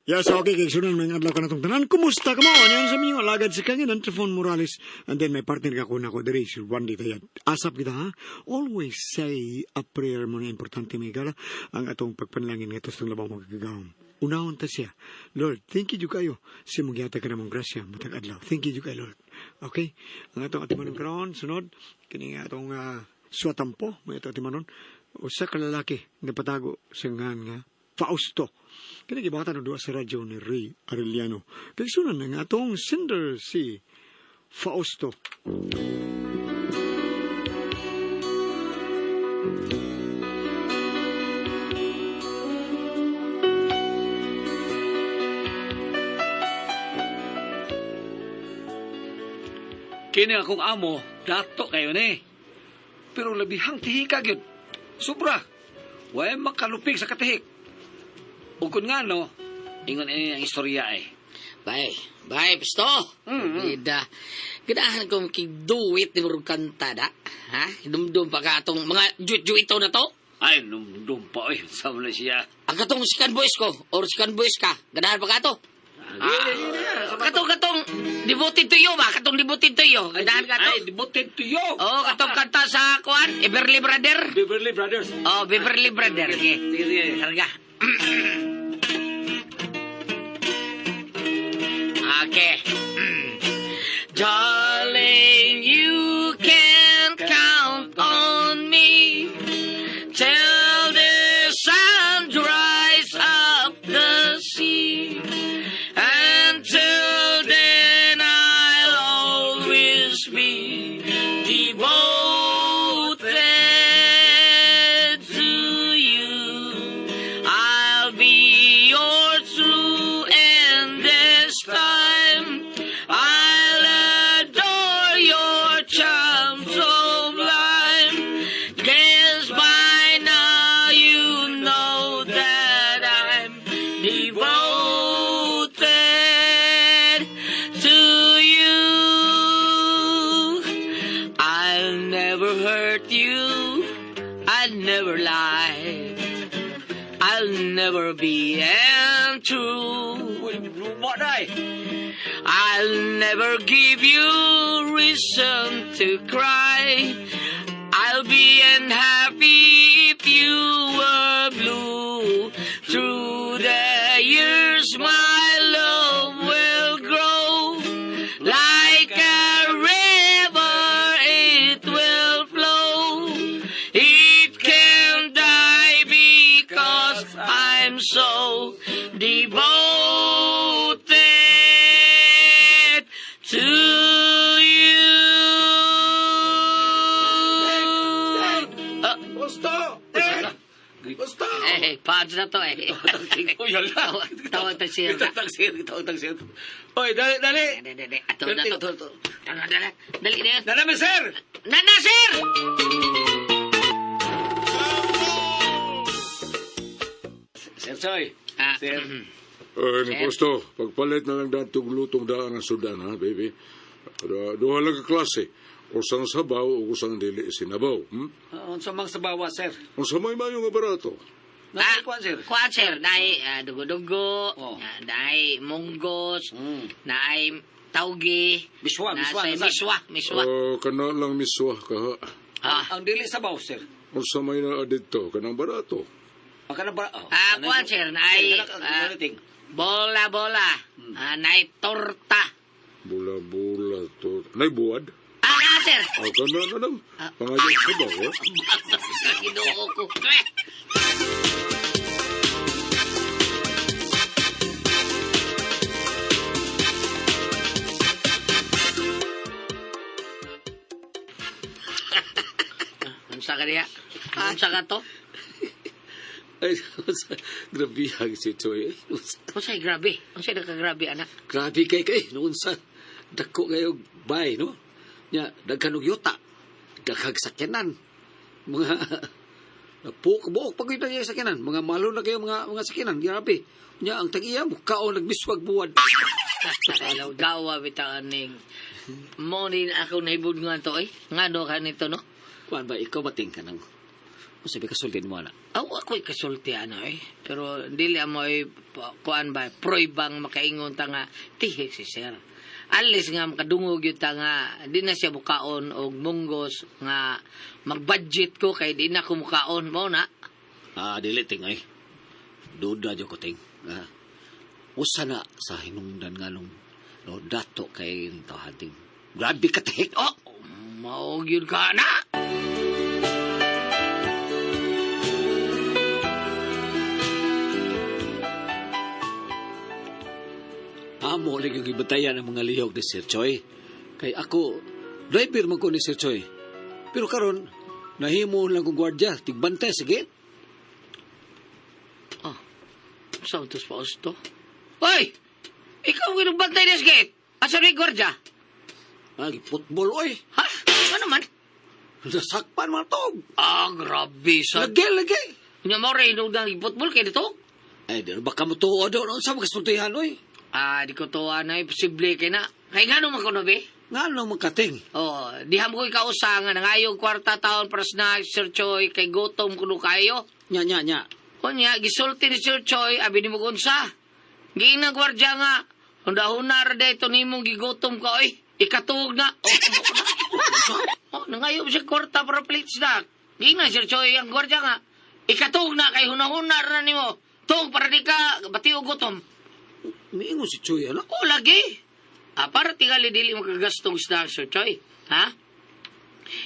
Yes, okay, kay sunan may adlaw ka na tong tanan. Kumusta ka mo? Ano yan sa minyo? Alagad si Kangin, Trifon Morales. And then may partner ka ko na ko diri, si Randy Tayad. Asap kita, ha? Always say a prayer mo na importante, may gala. Ang atong pagpanalangin nga itong labaw magagawang. Unahon ta siya. Lord, thank you kayo. Si mong yata ka namang grasya, matag adlaw. Thank you kayo, Lord. Okay? Ang atong atimanon karon sunod, kini atong suwatampo, may atong atimanon. Usa ka lalaki, napatago sa nga Fausto. Kini gibatan ng duwa sa radyo ni Ray Arellano. Kay sunan na nga atong sender si Fausto. Kini akong amo, dato kayo ni. Pero labihang tihika gyud. Sobra. Way makalupig sa katihik. Ukon nga no, ingon ini ang istorya eh. Bye, Pisto. Ida. Ganahan kong kigduwit ni Murug Kantada. Ha? Dumdum pa ka atong mga juit-juito na to? Ay, numdum pa eh, sa Malaysia. Ang katong sikan boys ko, or sikan boys ka, ganahan pa ka to? Katong devoted to you ba? Katong devoted to you. Ganahan ka to? Ay, devoted to you. Oo, katong kanta sa kuan, Beverly Brother. Beverly Brothers. Oh, Beverly Brother. Sige. Sarga. Okay. Darling, you can count on me till the sun dries up the sea. Until then, I'll always be devoted to you. I'll be your true and this time. I'll adore your charm sublime. Guess by now you know that I'm devoted to you. I'll never hurt you. I'll never lie. I'll never be untrue. Luma day. I'll never give you reason to cry. I'll be unhappy if you were blue. Through the years, my love will grow. Like a river, it will flow. It can die because I'm so devoted to you. Gusto. Pads na to eh. Uy, hala. Tawag tagsir. Tawag tagsir. Oy, dali. Ato na to. Dali na. Dali, sir. Nana, sir! Sir Soy. Sir. Ni Posto, pagpalit na lang datong lutong daan ng sudan, ha, baby? Duha lang ka klase. Usang sabaw o usang dili sinabaw. Unsa mang sabawa, sir? Unsa may mayo nga barato? Kuan, sir. Kuan, sir. Dahil dugo-dugo, Oh. dahil munggos, dahil taugi, Miswa. miswa. Kana lang miswah ka, ha? Ang dili sabaw, sir. Unsa may naa dito, kanang barato. Ang kana ba? Kuan, sir. Dahil bola-bola, dahil torta. Bula-bula to. Nay buwad? Sir. Kana na lang. Pangayong sabaw, ha? Ginoo ko. Unsa ka diya? Unsa ka to? Ay, grabe ang si Choy. Unsay grabe? Unsay nakagrabe anak? Grabe kay. Noon sa dako kayo bay, no? Nya, daghanong yuta. Daghang sakyanan. Mga buok pag ito yung sakyanan. Mga malo na kayo mga sakyanan. Grabe. Nya, ang tag-iya mo, kaon nagmiswag buwan. Alaw dawa bitaan ning mo din ako nahibud nga to eh. Nga do ka nito no? Kuan ba, ikaw bating ka nang Sabi kasultin mo, anak. Ako'y kasulti, ano eh. Pero dili mo kuan ba, proibang makaingon ta nga, tihik si sir. Alis nga makadungog yun ta nga, di na siya mukaon o munggos nga mag-budget ko kay di na ko mukaon. Mo na. Dili, ting, ay. Duda dyan ko, ting. Usa na sa hinungdan nga nung dato kay tahating. Grabe ka, ting. Oh, maog yun ka na. Amo ulit yung ibatayan ng mga lihok ni Sir Choi. Kay ako, driver man ko ni Sir Choi. Pero karon nahimo lang kong gwardya, tigbantay, sige. Saan ito sa to? Hoy! Ikaw ang ginubantay ni Skate. Asa rin gwardiya? Football, oy. Ha? Ano man? Nasakpan man to. Grabe sa... Lagi. Nya mo rin nung football kayo dito? Ay, di baka mo tuwa doon. Ano sa mga kasultihan, oy? Di ko tuwa na, posible kayo na. Kaya nga naman ko na, be? Nga nang magkating. Diham ko ikausa nga, nangayong kwarta taon para sa Sir Choi, kay gutom kuno kayo. Nya. Kunya, gisulti ni Sir Choi, abi ni mo unsa. Giinang gwardya nga, hundahunar na ito ni mong gigutom ka, oy. Ikatug na. Nangayong siya kwarta para plate snack. Giinang Sir Choi, ang gwardya nga. Ikatug na, kay hunahunar na ni mo. Tug, para di ka bati o gutom. Miingon si Choi, anak. Lagi. Para tingali dili mo kagastong snack, Sir Choi. Ha?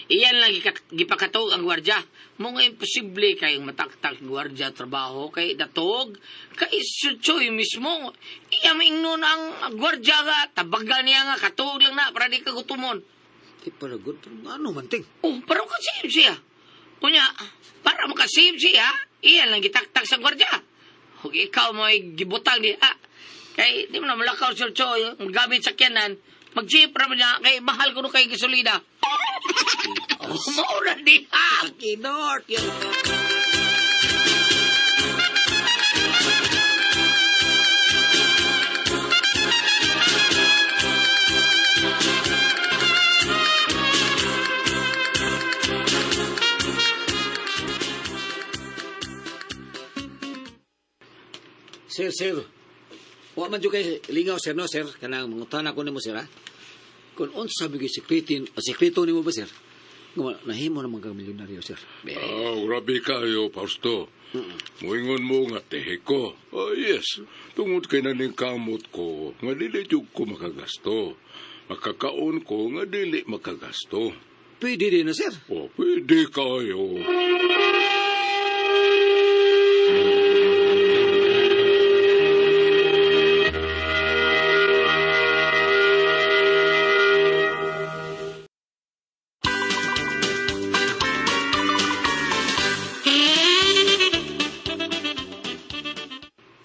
Iyan lang gipakatog ang gwardya. Mga imposible kayong mataktak gwardya trabaho kay datog. Kay Sir Choi mismo. Iya maingnon ang gwardya nga. Tabagan niya nga. Katog lang na para di ka gutumon. Di pala good. Ano man, ting? Para makasave siya. Kunya, para makasave siya, iyan lang gitaktak sa gwardya. Huwag ikaw mo ay gibutang niya. Kay di mo na malakaw, Sir Choi. Gamit sa kyanan. Mag-jeep naman niya. Kay mahal ko no kay gasolina. Maura di ha. Kinort yun. Sir. Wa man jud kay lingaw, sir, no, sir. Kanang mangutan ako nimo, sir, ha? Kung unsa bigay sekreto nimo ba, sir? Nga nahimo na mga milyonaryo, sir. Grabe kayo, Fausto. Muingon mo nga tehe ko. Yes, tungod kay naning kamot ko, nga dili jud ko makagasto. Makakaon ko nga dili makagasto. Pwede din na, sir. Pwede kayo.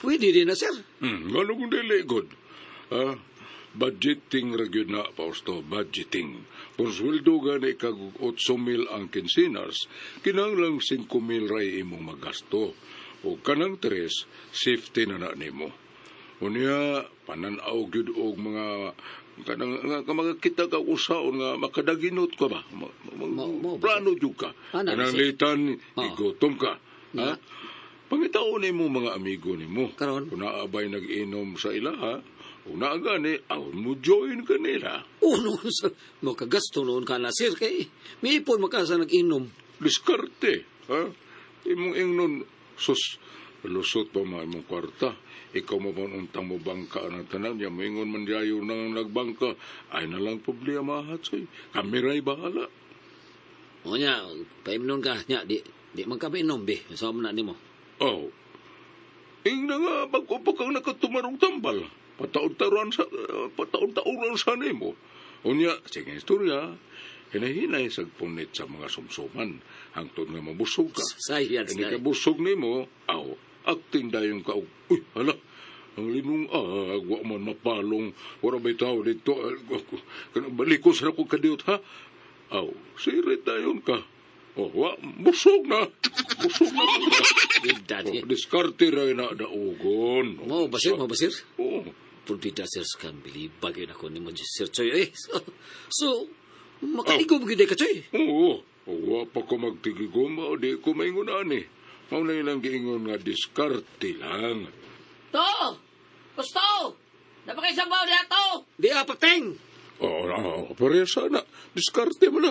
Pwede din na, sir. Ano kung dili, good? Budgeting ragyod na, Fausto, budgeting. Kung sweldo gani kag 8,000 ang kinsinas, kinanglang 5,000 ray imong magasto. O kanang 3, safety na na nimo. Unya, pananaw gyud og mga kanang mga kita ka usaon nga makadaginot ka ba? Plano jud ka. Kanang litan, igutom ka. Ha? Pangitaon nimo mga amigo nimo. Karon? Kung naabay nag-inom sa ilaha, kung naagani, ahon mo join kanila. No, sir. Mo kagasto noon ka na, sir. Kay may ipon makasa nag-inom. Diskarte, ha? Imong ingnon, sus, lusot pa mga imong kwarta. Ikaw mo untang mo bangka ng tanan, niya maingon man diayo nang nagbangka, ay na lang problema hatsoy. Kami ray bahala. O niya, paimnon ka, niya, di man ka mainom, be. Sa na ni mo. Ing na nga, bago kang nakatumarong tambal. Pataon-taon sa nimo. Unya, sige istorya, hinahinay sa punit sa mga sumsuman. Hangtod nga mabusog ka. Science Hindi na. ka busog nimo, acting dayon ka. Uy, hala, ang linong agwa man mapalong. Wala ba'y tao dito? Balikos na ko kadiyot, ha? Sirit dayon ka. Busog na. Diskarte rin na daugon. Mo basir? Oo. Pundita, sir, kan bilibag yun ako ni mo, Sir Choy. So makaligo mo gina ka, Choy? Oo. Wa pa ko magtigiguma o di ko maingon ani. Mao na ilang giingon nga diskarte lang. To! Gusto! Napakasabaw niya to! Di apateng! Pareha sana. Diskarte mo na.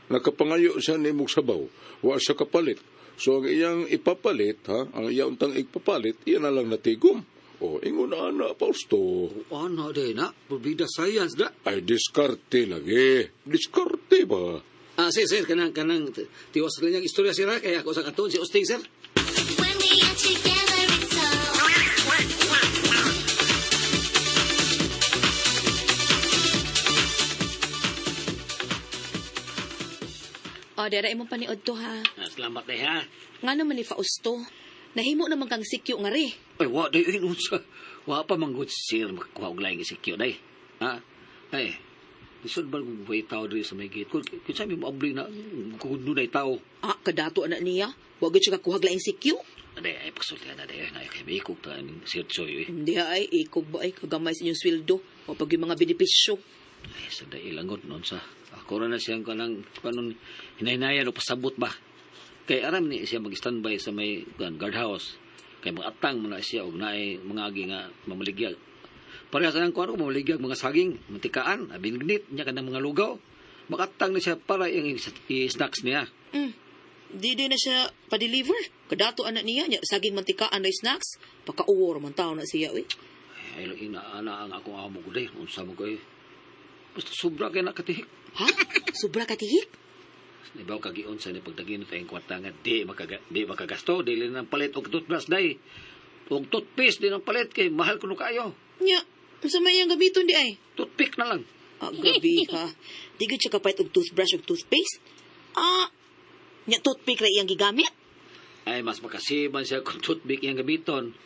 Nakapangayo siya ni mong sabaw. Wa siya kapalit. So ang iyang ipapalit, ang iyang untang ipapalit, iyan na lang natigom. Ingon na, Fausto. Ano din na? Probida science da. Ay, diskarte lagi. Diskarte ba? Sir, kanang tiwas lang yung istorya sir, kaya ako sa katon, si Osting, sir. When we are together, it's so. O, dara imong paniod to ha. Salamat eh ha. Nga naman ni Fausto. Nahimo naman kang sikyo nga ri. Ay, wa day inunsa. Wa pa manggod sir makakuha og laing sikyo day. Ha? Ay. Isod ba kung way tao diri sa may gate? Kung sa mi maabli na kung dunay tao. Ah, kadato anak niya. Huwag siya kakuhag laing sikyo. Aday ay pasultihan na day na kay ikog ta ning Sir Choy. Hindi ay, ikog ba ay kagamay sa inyong sweldo. O pag yung mga benepisyo. Ay, sa day ilangot noon sa. Ako na siyang kanang kanon hinaynayan o pasabot ba. Kay aram ni siya mag-standby sa may guardhouse. Kay maatang mo na siya og naay mga agi nga mamaligyag. Parehas nang kuno mamaligyag mga saging, mantikaan, abinignit niya kanang mga lugaw. Makatang na siya para yung snacks niya. Di na siya pa-deliver. Kadato anak niya. Saging mantikaan na snacks. Pagka-uwar man tao na siya. Ay, inaana ang akong amo ko day. Unsa mo ko basta sobra kay nakatihik. Ha? Sobra katihik? Ibaw kagion sa ni pagdagin tayong kwarta nga di makagasto. Dili nang palit og toothbrush day. Og toothpaste din ang palit kay mahal kuno kayo. Nya, sa may ang gamiton di ay. Toothpick na lang. Grabe ka. Di gud siya kapait og toothbrush og toothpaste? Nya toothpick ra iyang gigamit? Ay, mas makasiman siya kung toothpick iyang gamiton.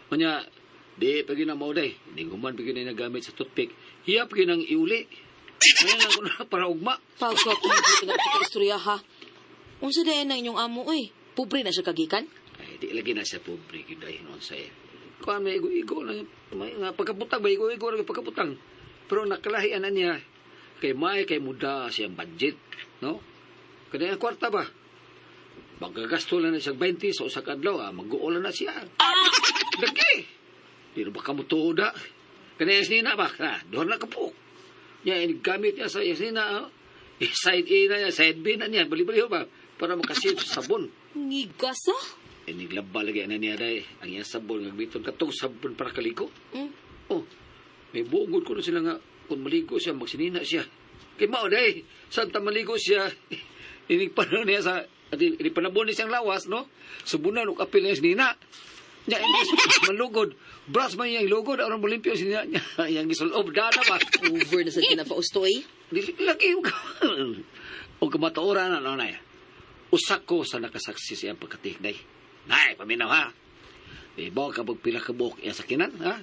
Kanya, di pagi na mo day. Hindi guman pagi na nagamit sa toothpick. Hiya pagi nang iuli. Ngayon ako na para ugma. Pagkat mo dito nga istorya ha. Unsa dayon na inyong amo Pobre na siya kagikan? Ay, di lagi na siya pobre giday noon sa kuan may igo lang may nga pagkaputang ba igo lang pagkaputang. Pero nakalahian na niya kay muda siyang budget, no? Kada ang kwarta ba? Magagasto lang na siya 20 sa usa ka adlaw, mag-uulan na siya. Dagi. Di na ba kamutuda? Kada yung sinina ba? Doon na kapuk. Niya, gamit niya sa sinina, side A na niya, side B na niya, bali-bali ba? Para makasip sa sabon. Ngigas ha? Niglaba lagi na niya day. Ang iyang sabon, nagbiton katong sabon para kaligo. May bugod ko na sila nga, kung maligo siya, magsinina siya. Kay mao day, saan ta maligo siya? Inigpanon niya sa, inipanabon niya siyang lawas, no? Subunan, o kapil niya sinina. Niya, hindi manlugod. Brush man yung lugod, aron mo limpyo sinina niya. Yang gisulob, dana ba? Over na sa ginapausto Lagi yung o kamatuoran na, nay. Usak ko sa nakasaksi siyang pagkatik, day. Nay, paminaw ha. Ibaw ka pagpila ka buhok iya sakinan, ha?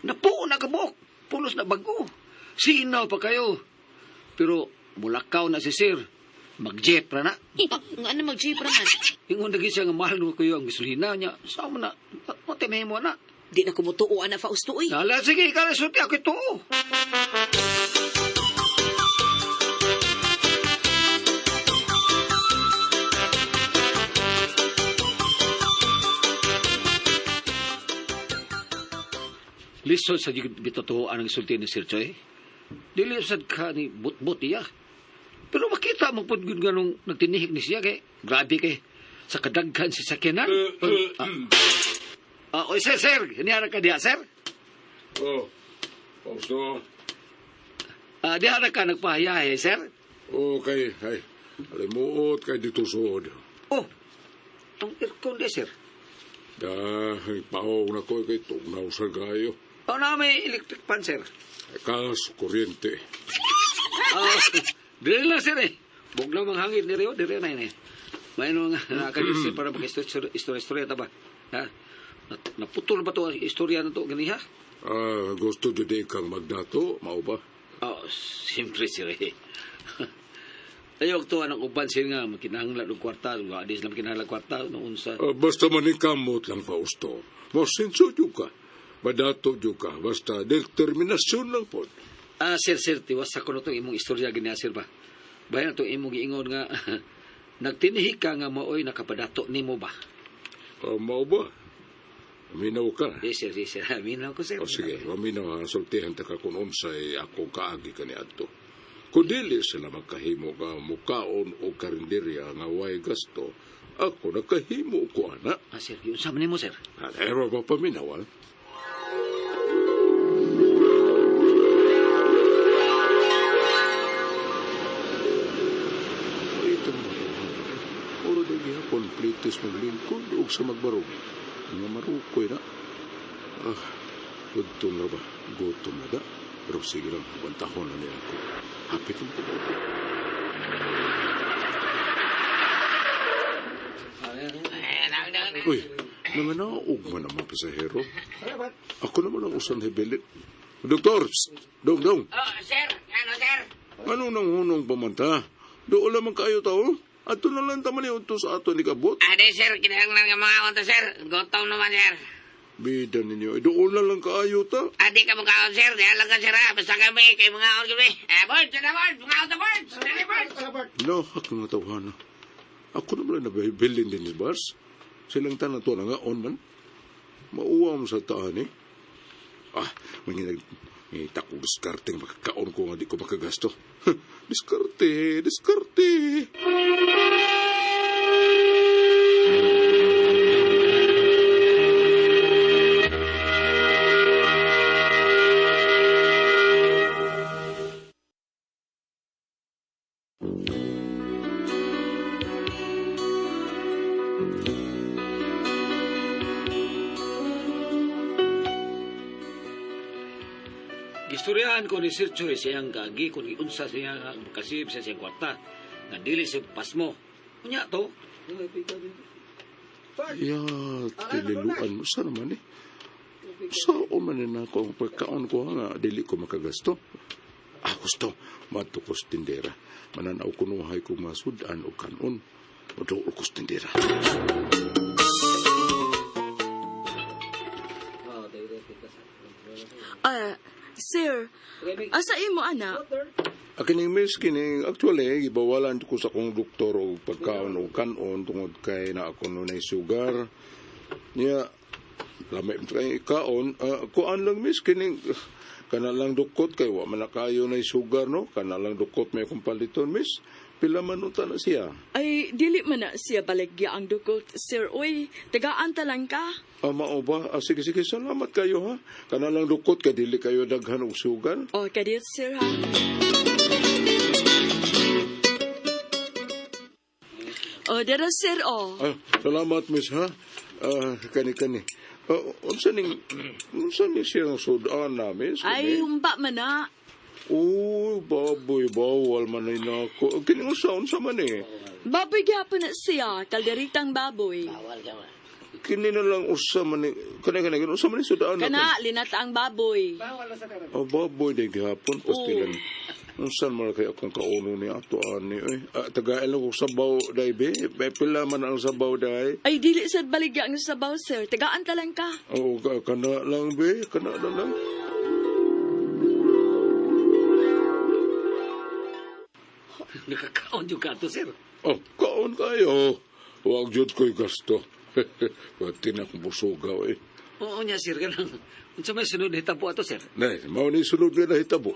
Napuo na ka buhok. Pulos na bago. Sinaw pa kayo. Pero mulakaw na si Sir. Mag-jeep ra na. Nga na mag-jeep ra man. Ingon lagi siya nga mahal mo kayo ang gasolina niya. Saan mo na? Matinay mo na. Di na kumutuo na Fausto Nala, sige, kalasulti ako ito. Lisod sa bitotoan ang isulti ni Sir Choy. Dili sad ka ni but-but iya. Pero makita mo po ganong nagtinihik ni siya kay grabe kay sa kadaghan si sakyanan. Oy, sir, hinihara ka diya, sir? Fausto. Dihara ka nagpahayahe, sir? Okay, ay. Alimuot kay dito suod. Itong aircon di, sir. Dahil paong na ko kay tugnaw sa gayo. Na may electric fan, sir? Kas, kuryente. Dili lang, sir, Bug lang mang hangin, dire na yun, May nung nakagisi para mag-istorya ta ba? Ha? Naputol ba to ang istorya na to, ganiha? Gusto dyan kang magdato, mao ba? Siyempre, sir, Ayok to, anong uban sir nga, makinahanglan ng kwarta, adis lang makinahanglan kwarta, noon sa... Basta manikamot lang, Fausto. Masinso ka. Badato ka. Basta determinasyon lang po. Sir, tiwas ako na itong imong istorya ganiha, sir ba? Bayan na itong imong giingon nga, nagtinihi ka nga maoy nakapadato nimo ba? Mao ba? Minaw ka. Yes, sir. Yes, sir. Aminaw ko, sir. O sige, maminaw ha, sultihan ta ka kung unsay akong kaagi ka ni adto. Kung dili sila magkahimo ka mukaon o karinderya nga way gasto, ako nakahimo ko, ana. Sir, yun sa mo, sir. Ano ba paminaw, ha? Ito mo, puro na gihapon, plitis maglingkod o sa magbarog. Nga marukoy na. Gutom na ba? Gutom na da? Pero sige lang, bantahon na niya ako. Hapit ang pagod. Uy, nanganaog man ang mga pasahero. Ako naman ang usan hibilit. Doktor! Dong! Oh, sir. Ano, sir? Ano nang hunong pamanta? Doon lamang kayo tao? Ato na lang tamali unto sa ato ni kabot. Ade, sir. Kinahanglan nga mga konta, sir. Gutom naman, sir. Bida ninyo. Doon na lang kaayo ta. Ade ka makaon, sir. Diyan lang ka, sir, ha. Basta kami, kay mga on kami. Board, sir, board. Mga on, board. Dali, board. No, ako nga tawhana. Ako naman na nabibilin din ni Bars. Silang tanan to na nga on man. Mauwam sa taan eh. Manginag takong diskarteng makakaon ko nga di ko makagasto. Diskarte. Gistoryahan ko ni Sir Choy siyang gagi kung iunsa siya kasib sa siyang kwarta. Nga dili si pasmo. Kunya to. Ya, tililuan mo sa naman eh. Saan man na ako ang pagkaon ko nga dili ko makagasto. Gusto, matukos tindera. Mananaw ko nuhay kong masudan o kanon. Maduol ko tindera. Sir, asa imo ana? Kining miss kining actually gibawalan ko sa kong doktor og pagkaon og kanon tungod kay na ako nunay sugar. Niya lamay kay kaon kuan lang miss kining kana lang dukot kay wa man na kayo nay sugar no, kana lang dukot may kong paliton miss. Pila man unta na siya. Ay, dili man na siya baligya ang dugot. Sir, oy, tagaan ta lang ka. Mao ba? Sige, salamat kayo ha. Kana lang dukot kay dili kayo daghan og sugar. O, kadit, sir, ha? O, dara, sir, o. Salamat miss ha. Kani. Unsa ning siyang sudan na miss? Ay, humba man na. Baboy, bawal man ay nako. Kining unsa man eh. Baboy gyapon na siya, kalderitang baboy. Bawal ka ba? Kini na lang usa man eh. Kana unsa man sudan na. Kana, linata ang baboy. Baboy day gihapon pastilan. Unsan man kay akong kauno ni ato ani tagail ko sabaw dai be. Pila man ang sabaw dai. Ay, dili sad baligya ang sabaw, sir. Tagaan ta lang ka. Kana lang be, kana na lang. Nakakaon yung kato, sir. Kaon kayo. Huwag jud ko'y gasto. Pati na akong busugaw eh. Oo niya, sir. Ganang, unsa may sunod na hitabo ato, sir? Nay, mao ni sunod nga nahitabo.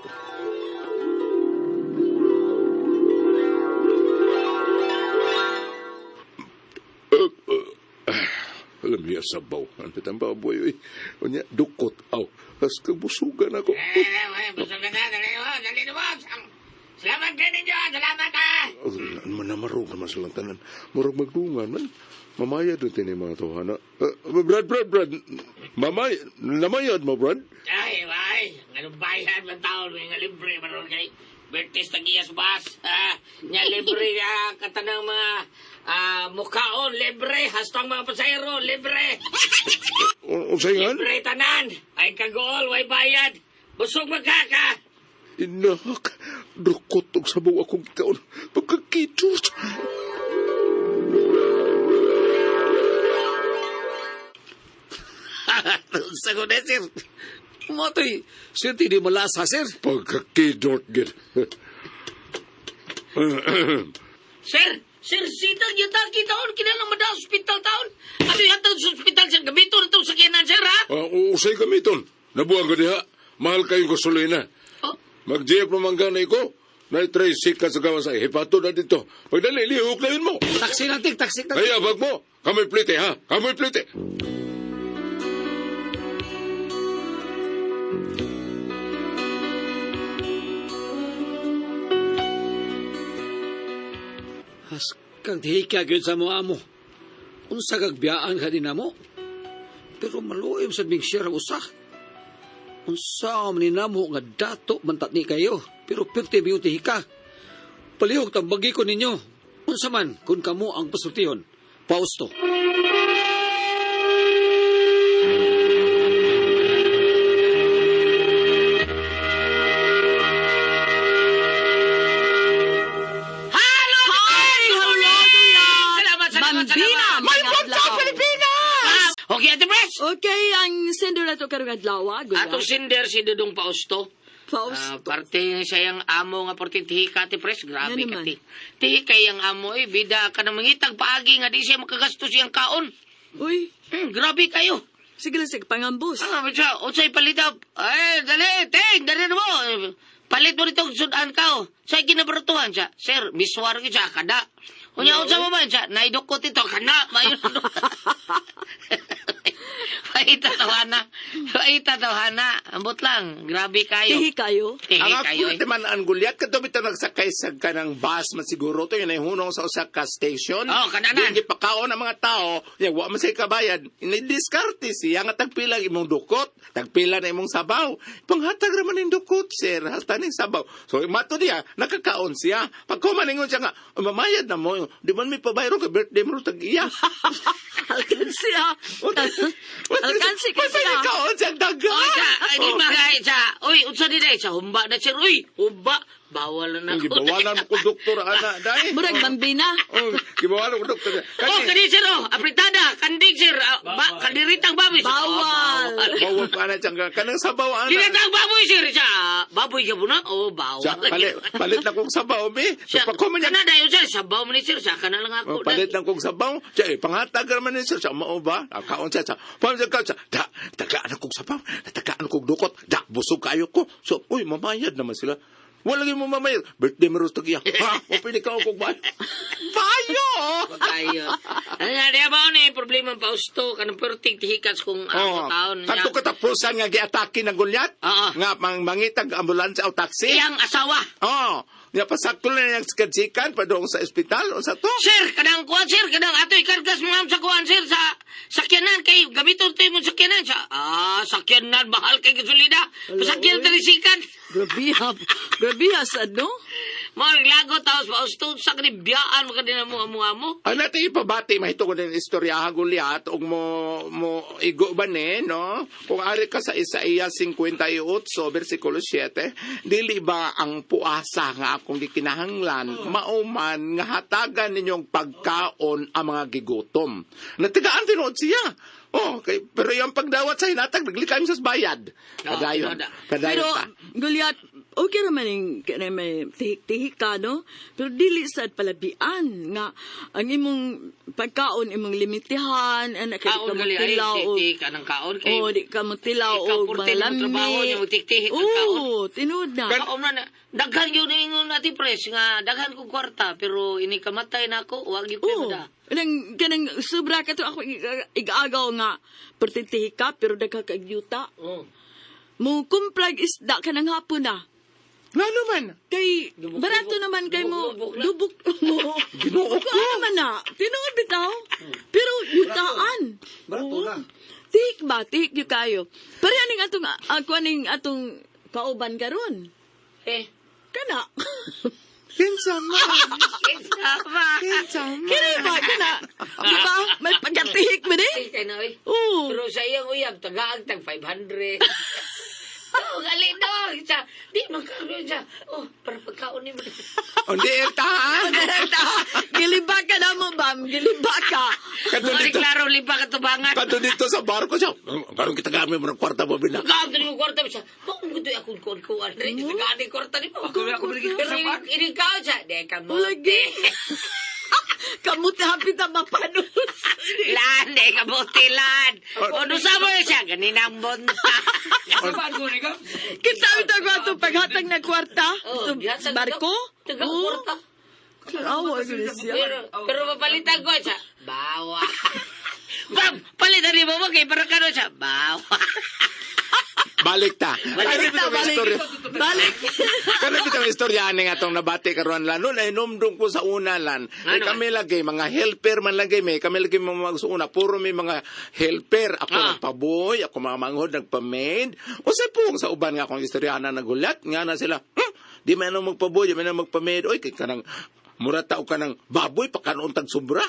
Alam niya sabaw. Ang pitang baboy. Unya, dukot. Kas kabusugan ako. Busog na. Dali mo. Salamat ka ninyo. Salamat ha. Manamarog naman silang tanan. Murag magdungan man. Mamaya doon tini mga tawhana. Brad. Namayad mo, Brad? Ay. Anong bayan man taon. Nga libre man kay Bertis Tagiyas Bas. Nga libre katanang mga mukhaon. Libre. Hastang mga pasayro. Libre. Unsay nga? Libre tanan. Ay kagol. Way bayad. Busog magkaka. Inak. Dukot og sabaw akong kaon. Pagkakitos. Sagot na, sir. Kumatoy, sir, hindi malasa, sir. Pagkakidot gid. Sir, Sir, sitang yataki taon, kinalang mada hospital taon. Ano yata sa hospital, sir? Gamito na itong sakyanan, sir, ha? Usay gamiton. Nabuang ka diha. Mahal kayong gasolina. Oh. Mag-jeep naman ganay ko. Na-try sikat sa gawa sa hepato na dito. Pagdali, lihok na yun mo. Taxi lang, Tik. Taxi lang. Kaya bag mo. Kamoy plite, ha? Kamoy plite. Has kang tihika gyud sa mga amo. Unsa kag biyaan ka din mo? Pero maluoy sa bing share usa. Unsa man namo nga dato mantat ni kayo. Pero pirti biyo tihika. Palihog tambagi ko ninyo. Unsa man kun kamo ang pasultihon. Pausto. Salamat. May punta Pilipinas! Okay, Ate Pres. Okay, ang sender na to karong adlaw, Atong sinder si Dudong Pausto. Fausto. Parte siya yung amo nga porti tihika, Ate Pres. Grabe Ano ka, naman? Tihika yung amo, bida ka na mangitag paagi nga di siya makagastos siyang kaon. Uy, Grabe kayo. sige lang, sige, pangambus. Siya, unsay palitap. Ay, dali, dali na mo. Palit mo nitong sudan ka, Sa'y ginabaratuhan siya. Sir, miswar ka siya, kada. Unya, unsa mo man siya, naidukot ito, kana. Paita tawhana. Ambot lang, grabe kayo. Tihi kayo. Tihi Ang kayo, ako naman ang gulyat ka bitaw nagsakay sa kanang bus man siguro to yun ay hunong sa usa ka station. Oh, kananan. Di pakaon ang mga tao, ya wa man say kabayad. Ini-diskarte siya nga tagpila imong dukot, tagpila na imong sabaw. Panghatag ra man ning dukot, sir, hasta ning sabaw. So mato diya, nakakaon siya. Pagkumaningon siya nga, mamayad na mo. Di man may pabayro ka birthday mo tag iya. Alkansi ha. Alkansi ka Basta siya. kaon siya daga. Oy, sa, ay, di ba kay sa, uy, unsa di day, sa humba na sir, uy, humba, bawal na Ang ako. gibawalan mo ko doktor ana dai. Murag bambina. Oh, gibawalan ko doktor. Oh, kani sir, apritada, kandig sir, kandiritang baboy. Sir. Bawal. Bawal pa na siyang kanang sabaw ana. Diritang baboy sir, sa, baboy ka na? Oh, bawal. Siya, palit na kong sabaw, be. Siya, Pagkuman niya, kana dayo sir, sabaw mo ni sir, saka na lang ako. palit na kong sabaw. Siya, panghatag naman niya siya, mao ba? Kaon siya, paano siya, tagaan kong sabaw, tagaan kong dukot, busog kayo ko. So, uy, mamayad naman sila. Wala mo mamayad. Birthday mo rin tagiya. Ha? O pinikaw kong bayo. Bayo! Kayo. Ano nga, di ba ni problema pa usto, kanang perting tihikas kung taon niya. Kanto katapusan nga giatake ng gulyat. Oo. Nga, mangitag ambulansya o taxi. Iyang asawa. Oo. Nga pasakto na yung skadsikan padong sa ospital o sa to. Sir, kadang kuan sir, kadang atoy kargas mga sa kuan sir sa sakyanan kay gamiton to imong sakyanan sa sakyanan bahal kay gasolina. Pasakyan talisikan. Grabe ha, sad, no? Mga lago taos pa usto sa kanibiyaan mo kadina mo amo. Ang natin ipabati, mahito ko din istorya gulyat o mo igo ba no? Kung ari ka sa Isaiah 58, versikulo 7, dili ba ang puasa nga akong gikinahanglan, mauman nga hatagan ninyong pagkaon ang mga gigutom. Natigaan tinuod siya. Oh, pero yung pagdawat sa hinatag, naglikay mo sa bayad. Kadayon. Pero, Kadayon ta. Gulyat, okay naman yung may tihik-tihik ka, no? Pero dili sad palabian nga ang imong pagkaon, imong limitihan, anak ka Kaon gali ay tik ka ng kaon kay. di ka magtilaw Ikaw o purti mo trabaho niya magtiktihik ng kaon. Oo, tinuod na. Kaon na daghan yun ingon natin pres nga daghan ko kwarta pero ini kamatay na ako wag yung Oo. pera. Kanang sobra ka to ako igaagaw nga pertitihi ka pero dagha ka yuta. Oh. Mo kumplag isda ka ng hapon na. Nga naman. Kay barato naman kay mo Lubok na. lubok mo. Ginoo ko. Ano naman na? Tinuod bitaw. Pero yutaan. Barato na. Tihik ba? Tihik yu kayo. Pero aning atong ako aning atong kauban karon. Kana. Kinsa man. Sama. Kinsa man. Kini ba kana? Di ba? May pagkatihik mo di? Kay na oy. Oo. Pero sa iyang uyab tagaag tag 500. Oh, gali no. Di man karon siya. Oh, para pagkaon ni mo. Hindi, tahan. Giliba ka na mo, Bam. Giliba ka. Kato Mali dito. klaro lipa ka tubangan. Kato dito sa barko siya. Parang kita gamit mo ng kwarta mo bina. Kaon tani mo kwarta siya. Kung gusto akong kuan Tagaani kwarta ni mo. Ako bili kita Pero sa pan. ini kau siya. Deka mo. Lagi. Kamuti hapit na mapanos. Lan, kabutilan. Ano sa mo siya? Ganinang bonta. Saan ko ni ka? Kita ito ko ito paghatag na kwarta. Oh, Sa barko. Taga kwarta. Awa ko siya. Pero mapalitan ko siya. Bawa. Bam! Palitan ni mo kay para kano siya. Bawa. Balik ta. Balik ta, balik. Balik. Kana bitang istorya ani nga tong nabati karon lan no inumdum ko sa una lan. Ano? Kami lagi mga helper man lagi may kami lagi mga una puro may mga helper ako nagpaboy, ako mga manghod nagpa-maid. Usa po sa uban nga akong istoryana nagulat nga na sila. Di man nang magpaboy, di man nang magpa-maid. Oy kay kanang mura tao ka ng baboy pakanon tag sobra.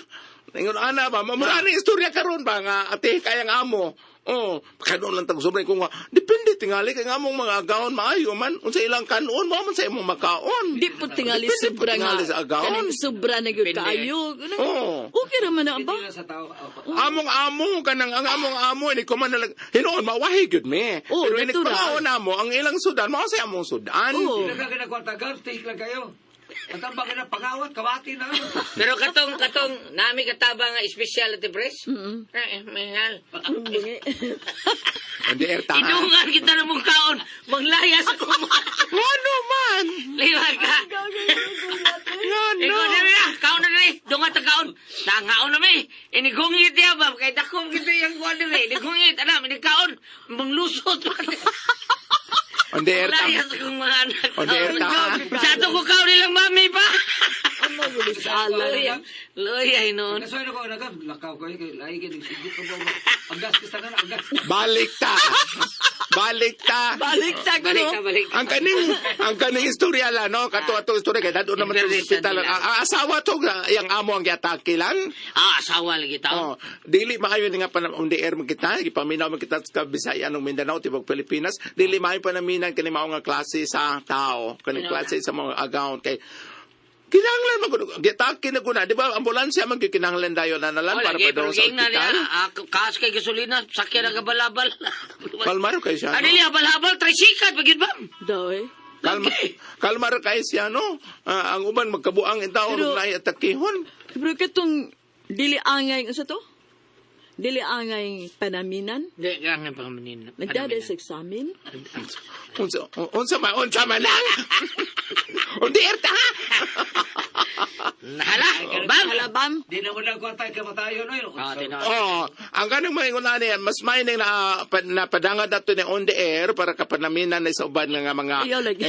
Ingon ana ba mamura ni istorya karon ba nga ate kayang amo. Oh, kanon lang tag sobra ko nga depende tingali kay nga among mga agaon maayo man unsa ilang kanon mo man sa imong makaon. Di po tingali Depende po sobra nga. tingali sa agaon. Kaning sobra na gyud kayo. Oh. Okay raman na ba? Sa tao. Among amo kanang ang among amo ni ko man nalag hinuon mawahi gyud me. Oh, Pero ini natural. ko namo ang ilang sudan mao sa among sudan. Oh. Nagkakagwartagan, take lang kayo. At ang bagay na pangawat, kawati na. Pero katong nami kataba nga specialty press. Mahal. Hindi erta. ha? Idungan kita na mong kaon. Maglayas ako mo. Ano man? Liwag ka. Ngano? Ikaw na rin kaon na rin. Dungan ta kaon. Nangaon na may. Inigungit niya ba? Kahit ako kita yung kuwan na rin. Inigungit. Alam, inikaon. Manglusot. Hindi erta. Maglayas akong mga anak. Hindi erta. ha? Masyado ko kaon nilang mami pa. Ano gulo sa ala. Loyay noon. Kasoy na ko, lakaw ko, lahi ka, sigit ko ba, ang gas kita na, ang gas. Balik ta. Balik ta. Balik tag Balik no. ka, balik ka. Ang kaning istorya la no kato istorya kay dado naman sa hospital. Ang asawa to yang amo ang giatake lang. Asawa lagi tao. Oh, dili maayo ni nga on the air man kita, gipaminaw man kita sa Bisaya ng Mindanao tibok Pilipinas. Dili maayo panaminan kani mao nga klase sa tao, kani klase sa mga agaon kay kinahanglan man gud giatake na guna, di ba? Ambulansya man gyud kinahanglan dayon na nalan para pa daw sa ospital. Kas kay gasolina, sakyan ang gabalabal. Kalmar kay siya. Ano No? niya, balabal, trisikat, pagid ba? Daw eh. Kalmar kay siya no. Ang uban magkabuang in taon Pero- na atakihon. Pero katong dili angay sa to? Dili angay panaminan. Hindi, ganyan pa kami nina. Nagdada sa examen. Unsa man lang. Undi erta. Hala, bam! Halabam. Di na mo lang kwarta, kamatayon, no? Oh, ang ganang maingunan niyan, mas maining na padangad nato ni on the air para kapanaminan na sa uban nga mga Ayaw lagi.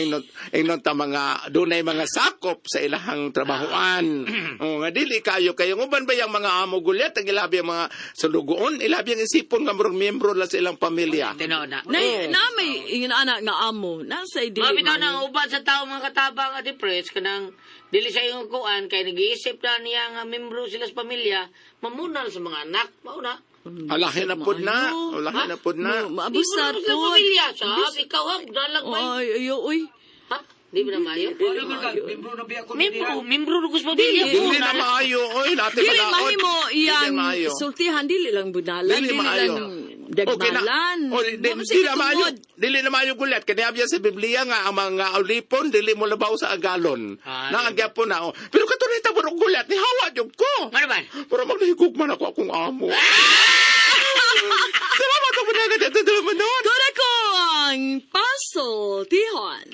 ingnon ta mga dunay mga sakop sa ilahang trabahoan. Oh, nga dili kayo uban ba yang mga amo gulyat ang ilabi ang mga sulugoon, ilabi ang isipon nga murag miyembro la sa ilang pamilya. Tinaw na. Na may ingin anak nga amo. Nasa dili. Mabitaw na man. ang uban sa tao mga katabang at depressed kanang dili sa iyong kuan kay nag-iisip na niya nga membro sila sa pamilya mamunal sa mga anak. Mauna. Alahin na pud na, alahin na pud na. Maabusar Membro sa po. pamilya, sab. Ikaw ha, dalag pa. Ay, ayo, uy. Ha? Di ba na mayo? Ano ba ka, membro na biya ko Membro na gusto pamilya. Dili na maayo, oy, natin Dili palaot. mahimo Dili iyang maayo. sultihan, dili lang budalan, Dili dili maayo. lang dagmalan. Dili na maayo. Dili na maayo gulat. Kaya abya sa Biblia nga ang mga ulipon dili mo labaw sa agalon. Naagya po na. Oh. Pero katunita mo gulat ni hawa jud ko. Ano ba? Pero maglihigog man ako akong amo. Salamat ako na agad. Kura ko ang puzzle, Tihon.